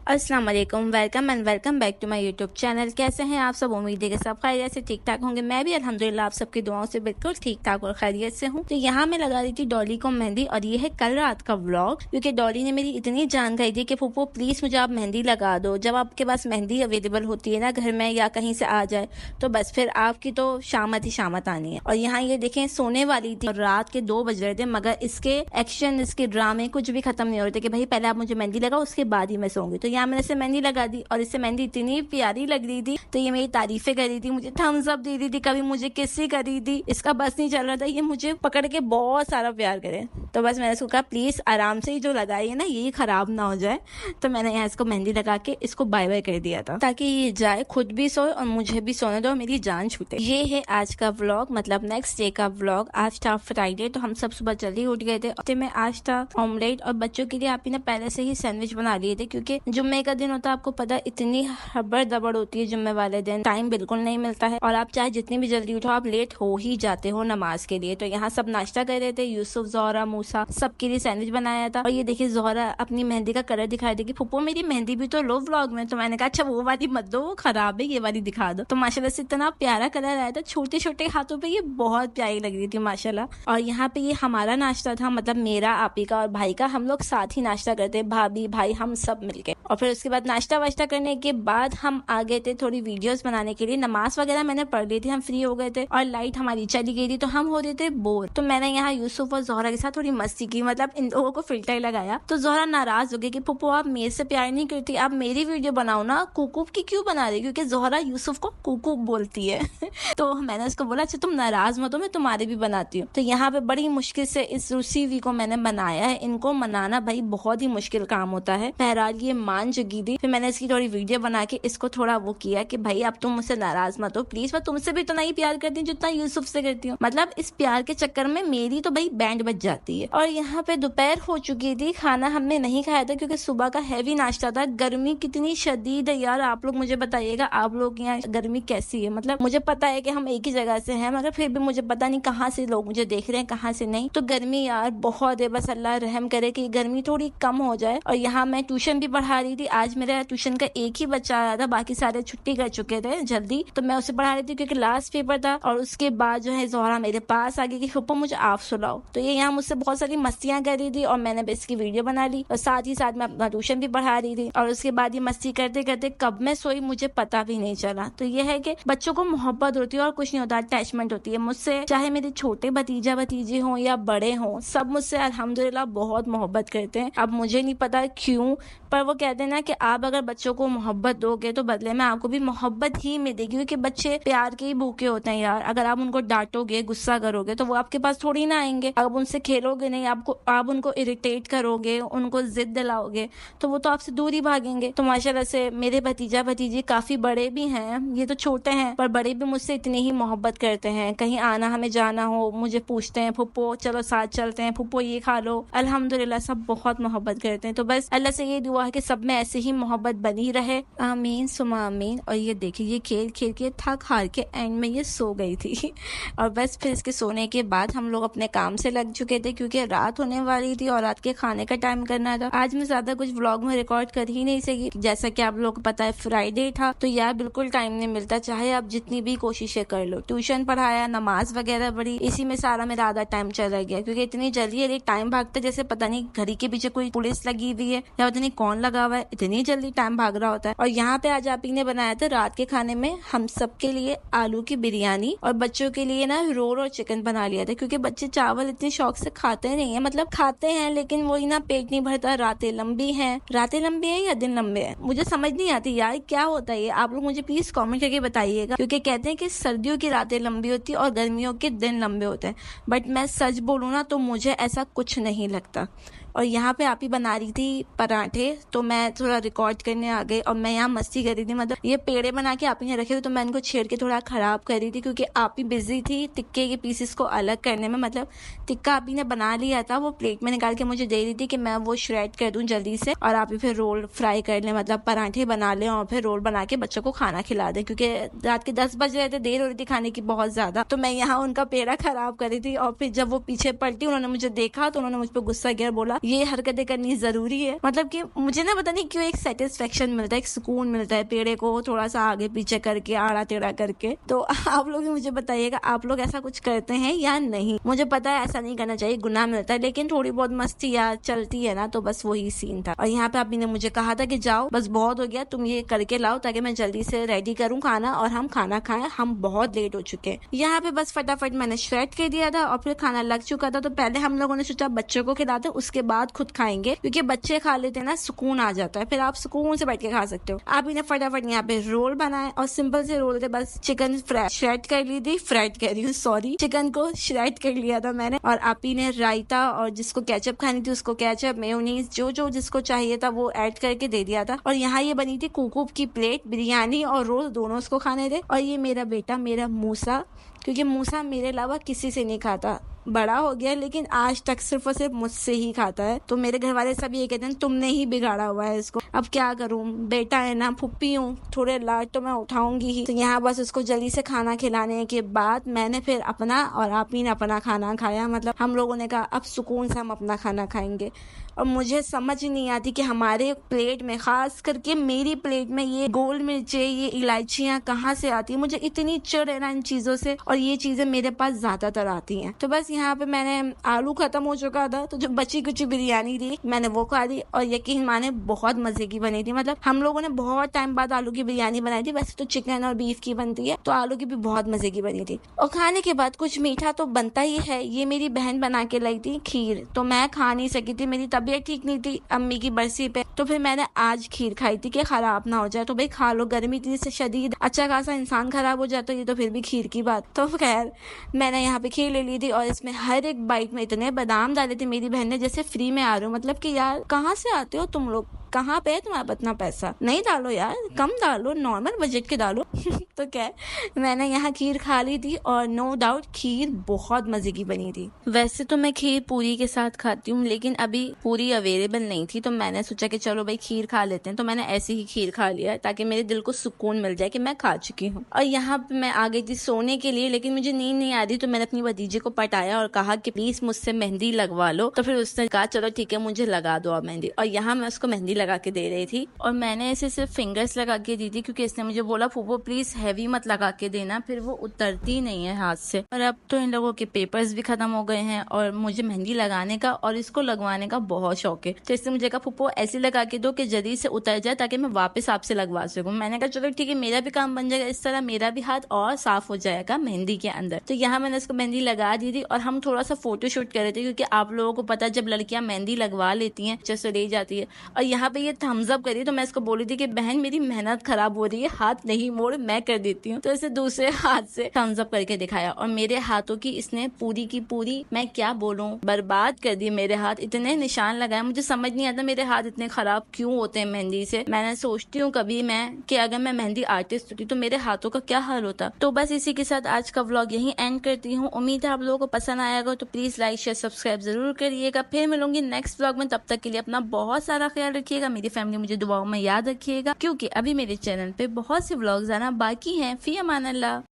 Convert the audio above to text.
अस्सलाम वालेकुम, welcome and welcome back to my YouTube channel. कैसे हैं आप सब? उम्मीद है कि सब खैरियत से ठीक ठाक होंगे। मैं भी अल्हम्दुलिल्लाह आप सबकी दुआओं से बिल्कुल ठीक ठाक और खैरियत से हूँ। तो यहाँ मैं लगा रही थी डॉली को मेहंदी, और ये है कल रात का व्लॉग, क्योंकि डॉली ने मेरी इतनी जान गई थी कि फूफो प्लीज मुझे आप मेहंदी लगा दो। जब आपके पास मेहंदी अवेलेबल होती है ना घर में या कहीं से आ जाए, तो बस फिर आपकी तो शामत ही शामत आनी है। और यहाँ ये देखें, सोने वाली थी और रात के 2 बज रहे थे, मगर इसके एक्शन, इसके ड्रामे कुछ भी खत्म नहीं हो रहे थे कि भाई पहले आप मुझे मेहंदी लगाओ, उसके बाद ही मैं सोऊंगी। तो यहाँ मैंने इसे मेहंदी लगा दी, और इससे मेहंदी इतनी प्यारी लग रही थी, तो ये मेरी तारीफें कर रही थी, मुझे थम्स अप दे रही थी, कभी मुझे किस करी थी। इसका बस नहीं चल रहा था, ये मुझे पकड़ के बहुत सारा प्यार करे। तो बस मैंने इसको कहा प्लीज आराम से ही जो लगाई है ना, ये खराब ना हो जाए। तो मैंने यहाँ इसको मेहंदी लगा के इसको बाय बाय कर दिया था, ताकि ये जाए, खुद भी सोए और मुझे भी सोने दो, मेरी जान छूटे। ये है आज का व्लॉग, मतलब नेक्स्ट डे का व्लॉग। आज था फ्राइडे, तो हम सब सुबह जल्दी उठ गए थे। तो मैं आज था ऑमलेट, और बच्चों के लिए आप ने पहले से ही सैंडविच बना लिए थे, क्योंकि जुम्मे का दिन होता है, आपको पता, इतनी हबड़ दबड़ होती है जुम्मे वाले दिन, टाइम बिल्कुल नहीं मिलता है, और आप चाहे जितनी भी जल्दी उठो, आप लेट हो ही जाते हो नमाज के लिए। तो यहाँ सब नाश्ता कर रहे थे, यूसुफ, जोहरा, मूसा, सबके लिए सैंडविच बनाया था। और ये देखिए जोहरा अपनी मेहंदी का कलर दिखा रही थी कि फूफो मेरी मेहंदी भी तो लो व्लॉग में। तो मैंने कहा अच्छा वो वाली मत दो, वो खराब है, ये वाली दिखा दो। तो माशाल्लाह से इतना प्यारा कलर आया था, छोटे छोटे हाथों पे ये बहुत प्यारी लग रही थी माशाल्लाह। और यहाँ पे ये हमारा नाश्ता था, मतलब मेरा, आपी का और भाई का, हम लोग साथ ही नाश्ता करते, भाभी भाई हम सब मिलके। और फिर उसके बाद नाश्ता वाश्ता करने के बाद हम आ गए थे थोड़ी वीडियोस बनाने के लिए। नमाज वगैरह मैंने पढ़ ली थी, हम फ्री हो गए थे, और लाइट हमारी चली गई थी, तो हम हो रहे थे बोर। तो मैंने यहाँ यूसुफ और जोहरा के साथ थोड़ी मस्ती की, मतलब इन लोगों को फिल्टर लगाया। तो जोहरा नाराज हो गई कि फुप्पो आप मेरे से प्यार नहीं करती, आप मेरी वीडियो बनाओ ना, कुकूब की क्यों बना रही? क्योंकि जोहरा यूसुफ को कुकूब बोलती है। तो मैंने उसको बोला अच्छा तुम नाराज मत हो, मैं तुम्हारी भी बनाती हूँ। तो यहाँ पे बड़ी मुश्किल से इस रूसी को मैंने बनाया है। इनको मनाना भाई बहुत ही मुश्किल काम होता है। बहरहाल ये मान चुकी थी। फिर मैंने इसकी थोड़ी वीडियो बना के इसको थोड़ा वो किया कि भाई अब तुम मुझसे नाराज मत हो प्लीज, मैं तुमसे भी इतना ही प्यार करती हूँ जितना यूसुफ से करती हूँ। मतलब इस प्यार के चक्कर में मेरी तो भाई बैंड बज जाती है। और यहाँ पे दोपहर हो चुकी थी, खाना हमने नहीं खाया था क्योंकि सुबह का हैवी नाश्ता था। गर्मी कितनी शदीद है यार, आप लोग मुझे बताइएगा, आप लोग यहाँ गर्मी कैसी है? मतलब मुझे पता है कि हम एक ही जगह से हैं, मगर फिर भी मुझे पता नहीं कहाँ से लोग मुझे देख रहे हैं, कहाँ से नहीं। तो गर्मी यार बहुत है, बस अल्लाह रहम करे कि गर्मी थोड़ी कम हो जाए। और यहाँ मैं ट्यूशन भी पढ़ा रही थी। आज मेरा ट्यूशन का एक ही बच्चा आया था, बाकी सारे छुट्टी कर चुके थे जल्दी। तो मैं उसे पढ़ा रही थी क्योंकि लास्ट पेपर था। और उसके बाद जो है जोहरा मेरे पास आ गई कि फुप्पो मुझे आप सुलाओ। तो ये यहाँ मुझसे बहुत सारी मस्तियां कर रही थी, और मैंने भी इसकी वीडियो बना ली, और साथ ही साथ मैं अपना ट्यूशन भी पढ़ा रही थी। और उसके बाद ये मस्ती करते करते कब मैं सोई मुझे पता भी नहीं चला। तो ये है कि बच्चों को मोहब्बत होती है और कुछ नहीं होता, अटैचमेंट होती है मुझसे। चाहे मेरे छोटे भतीजा भतीजे हों या बड़े हों, सब मुझसे अल्हम्दुलिल्लाह बहुत मोहब्बत करते हैं। अब मुझे नहीं पता क्यों, पर वो कहते हैं ना कि आप अगर बच्चों को मोहब्बत दोगे तो बदले में आपको भी मोहब्बत ही मिलेगी, क्योंकि बच्चे प्यार के ही भूखे होते हैं यार। अगर आप उनको डांटोगे, गुस्सा करोगे, तो वो आपके पास थोड़ी ना आएंगे। अब उनसे खेलोगे नहीं, आप उनको इरिटेट करोगे, उनको जिद दिलाओगे, तो वो तो आपसे दूर ही भागेंगे। तो माशाल्लाह से मेरे भतीजा भतीजी काफी बड़े भी हैं, ये तो छोटे हैं, पर बड़े भी मुझसे इतनी ही मोहब्बत करते हैं। कहीं आना हमें जाना हो, मुझे पूछते हैं फुप्पो चलो साथ चलते हैं, फुप्पो ये खा लो। अल्हम्दुलिल्लाह सब बहुत मोहब्बत करते हैं। तो बस अल्लाह से ये दुआ है कि सब में ऐसे ही मोहब्बत बनी रहे, आमीन सुमा आमीन। और ये देखिए, ये खेल खेल के थक हार के एंड में ये सो गई थी। और बस फिर इसके सोने के बाद हम लोग अपने काम से लग चुके थे, क्योंकि रात होने वाली थी और रात के खाने का टाइम करना था। आज मैं ज्यादा कुछ व्लॉग में रिकॉर्ड कर ही नहीं सकी, जैसा कि आप लोग को पता है फ्राइडे था, तो यार बिल्कुल टाइम नहीं मिलता, चाहे आप जितनी भी कोशिशें कर लो। ट्यूशन पढ़ाया, नमाज वगैरह पढ़ी, इसी में सारा मेरा आधा टाइम चला गया, क्योंकि इतनी जल्दी टाइम भागता जैसे पता नहीं घड़ी के पीछे कोई पुलिस लगी हुई है या पता नहीं कौन लगा हुआ है, इतनी जल्दी टाइम भाग रहा होता है। और यहाँ पे आज आपी ने बनाया था रात के खाने में हम सब के लिए आलू की बिरयानी, और बच्चों के लिए ना रोल और चिकन बना लिया था, क्योंकि बच्चे चावल इतने शौक से खाते नहीं है, मतलब खाते हैं लेकिन वही ना पेट नहीं भरता। रातें लंबी हैं या दिन लंबे हैं, मुझे समझ नहीं आती यार क्या होता है ये। आप लोग मुझे प्लीज कमेंट करके बताइएगा, क्योंकि कहते हैं कि सर्दियों की रातें लंबी होती है और गर्मियों के दिन लंबे होते हैं, बट मैं सच बोलूँ ना तो मुझे ऐसा कुछ नहीं लगता। और यहाँ पे आप ही बना रही थी पराठे, तो मैं थोड़ा रिकॉर्ड करने आ गई, और मैं यहाँ मस्ती कर रही थी, मतलब ये पेड़े बना के आप ही ने रखे थे, तो मैं इनको छेड़ के थोड़ा खराब कर रही थी, क्योंकि आप ही बिजी थी टिक्के के पीसेस को अलग करने में। मतलब टिक्का आप ही ने बना लिया था, वो प्लेट में निकाल के मुझे दे रही थी कि मैं वो श्रेड कर दूं जल्दी से, और आप ही फिर रोल फ्राई कर लें, मतलब पराठे बना लें और फिर रोल बना के बच्चों को खाना खिला दें, क्योंकि रात के 10 बज रहे थे, देर हो रही थी खाने की बहुत ज्यादा। तो मैं यहाँ उनका पेड़ा खराब कर रही थी, और फिर जब वो पीछे पलटी, उन्होंने मुझे देखा तो उन्होंने मुझ पर गुस्सा किया, बोला ये हरकतें करनी जरूरी है। मतलब कि मुझे ना पता नहीं क्यों एक सेटिस्फेक्शन मिलता है, एक सुकून मिलता है पेड़े को थोड़ा सा आगे पीछे करके, आड़ा टेढ़ा करके। तो आप लोग मुझे बताइएगा, आप लोग ऐसा कुछ करते हैं या नहीं। मुझे पता है ऐसा नहीं करना चाहिए, गुनाह मिलता है, लेकिन थोड़ी बहुत मस्ती यार चलती है ना, तो बस वही सीन था। और यहाँ पे अभी ने मुझे कहा था कि जाओ बस बहुत हो गया, तुम ये करके लाओ ताकि मैं जल्दी से रेडी करूँ खाना और हम खाना खाएं, हम बहुत लेट हो चुके हैं। यहाँ पे बस फटाफट मैंने श्रेड कर दिया था और फिर खाना लग चुका था। तो पहले हम लोगों ने सोचा बच्चों को खिलाते, उसके बाद खुद खाएंगे, क्योंकि बच्चे खा लेते हैं ना सुकून आ जाता है, फिर आप सुकून से बैठ के खा सकते हो। आप इन्हें फटाफट यहाँ पे रोल बनाए और सिंपल से रोल थे, बस चिकन श्रेड कर ली थी, फ्राइड कर रही हूँ सॉरी, चिकन को श्रेड कर लिया था मैंने। और आपी ने रायता और जिसको केचप खानी थी उसको केचप, मेयोनीज, जो जो जिसको चाहिए था वो ऐड करके दे दिया था। और यहाँ ये बनी थी कुकूप की प्लेट, बिरयानी और रोल दोनों उसको खाने थे। और ये मेरा बेटा, मेरा मूसा, क्योंकि मूसा मेरे अलावा किसी से नहीं खाता, बड़ा हो गया लेकिन आज तक सिर्फ और सिर्फ मुझसे ही खाता है। तो मेरे घर वाले सब ये कहते हैं तुमने ही बिगाड़ा हुआ है इसको। अब क्या करूं, बेटा है ना, फुप्पी हूँ, थोड़े लाड तो मैं उठाऊंगी ही। तो यहाँ बस उसको जल्दी से खाना खिलाने के बाद मैंने फिर अपना और आप ही ने अपना खाना खाया। मतलब हम लोगों ने कहा अब सुकून से हम अपना खाना खाएंगे। और मुझे समझ नहीं आती कि हमारे प्लेट में, खास करके मेरी प्लेट में, ये गोल मिर्चे, ये इलायचियाँ कहाँ से आती है। मुझे इतनी चिढ़ है ना इन चीजों से, और ये चीजें मेरे पास ज्यादातर आती हैं। तो बस यहाँ पे मैंने, आलू खत्म हो चुका था तो जो बची कुछ बिरयानी थी मैंने वो खा ली। और यकीन माने बहुत मजे की बनी थी। मतलब हम लोगों ने बहुत टाइम बाद आलू की बिरयानी बनाई थी, वैसे तो चिकन और बीफ की बनती है, तो आलू की भी बहुत मजे की बनी थी। और खाने के बाद कुछ मीठा तो बनता ही है। ये मेरी बहन बना के लाई थी खीर, तो मैं खा नहीं सकी थी, मेरी तबीयत ठीक नहीं थी अम्मी की बरसी पे, तो फिर मैंने आज खीर खाई थी कि खराब ना हो जाए। तो भाई खा लो, गर्मी इतनी से शदीद, अच्छा खासा इंसान खराब हो जाता है, ये तो फिर भी खीर की बात। तो खैर मैंने यहाँ पे खीर ले ली थी और इसमें हर एक बाइट में इतने बादाम डाले थे मेरी बहन ने जैसे फ्री में आ रहे हो। मतलब कि यार कहाँ से आते हो तुम लोग, कहाँ पे है तुम्हारा इतना पैसा, नहीं डालो यार, कम डालो, नॉर्मल बजट के डालो। तो क्या, मैंने यहाँ खीर खा ली थी और नो डाउट खीर बहुत मजे की बनी थी। वैसे तो मैं खीर पूरी के साथ खाती हूँ, लेकिन अभी पूरी अवेलेबल नहीं थी, तो मैंने सोचा कि चलो भाई खीर खा लेते हैं। तो मैंने ऐसे ही खीर खा लिया ताकि मेरे दिल को सुकून मिल जाए कि मैं खा चुकी हूँ। और यहाँ पे मैं आ गई थी सोने के लिए, लेकिन मुझे नींद नहीं आ रही, तो मैंने अपनी भतीजे को पटाया और कहा कि प्लीज मुझसे मेहंदी लगवा लो। तो फिर उसने कहा चलो ठीक है मुझे लगा दो आप मेहंदी। और यहाँ मैं उसको मेहंदी लगा के दे रही थी, और मैंने इसे सिर्फ फिंगर्स लगा के दी थी, क्योंकि इसने मुझे बोला फूफो प्लीज हैवी मत लगा के देना, फिर वो उतरती नहीं है हाथ से। और अब तो इन लोगों के पेपर्स भी खत्म हो गए हैं और मुझे मेहंदी लगाने का और इसको लगवाने का बहुत शौक है। तो इसने मुझे कहा फूफो ऐसे लगा के दो कि जल्दी से उतर जाए ताकि मैं वापस आपसे लगवा सकूं। मैंने कहा चलो ठीक है, मेरा भी काम बन जाएगा, इस तरह मेरा भी हाथ और साफ हो जाएगा मेहंदी के अंदर। तो यहाँ मैंने इसको मेहंदी लगा दी थी और हम थोड़ा सा फोटो शूट कर रहे थे, क्योंकि आप लोगों को पता है जब लड़कियां मेहंदी लगवा लेती हैं जैसे ले जाती है। और यहाँ पे ये थम्स अप करी, तो मैं इसको बोली थी कि बहन मेरी मेहनत खराब हो रही है, हाथ नहीं मोड़, मैं कर देती हूँ। तो इसे दूसरे हाथ से थम्स अप करके दिखाया और मेरे हाथों की इसने पूरी की पूरी, मैं क्या बोलूं, बर्बाद कर दी मेरे हाथ। इतने निशान लगाए, मुझे समझ नहीं आता मेरे हाथ इतने खराब क्यों होते हैं मेहंदी से। मैंने सोचती हूँ कभी मैं कि अगर मैं मेहंदी आर्टिस्ट होती तो मेरे हाथों का क्या हाल होता। तो बस इसी के साथ आज का व्लॉग यहीं एंड करती हूँ। उम्मीद है आप लोगों को पसंद आएगा, तो प्लीज लाइक शेयर सब्सक्राइब जरूर करिएगा। फिर मिलूंगी नेक्स्ट व्लॉग में, तब तक के लिए अपना बहुत सारा ख्याल रखिएगा, मेरी फैमिली मुझे दुआओं में याद रखिएगा, क्योंकि अभी मेरे चैनल पे बहुत से व्लॉग्स आना बाकी हैं। फी अमान अल्लाह।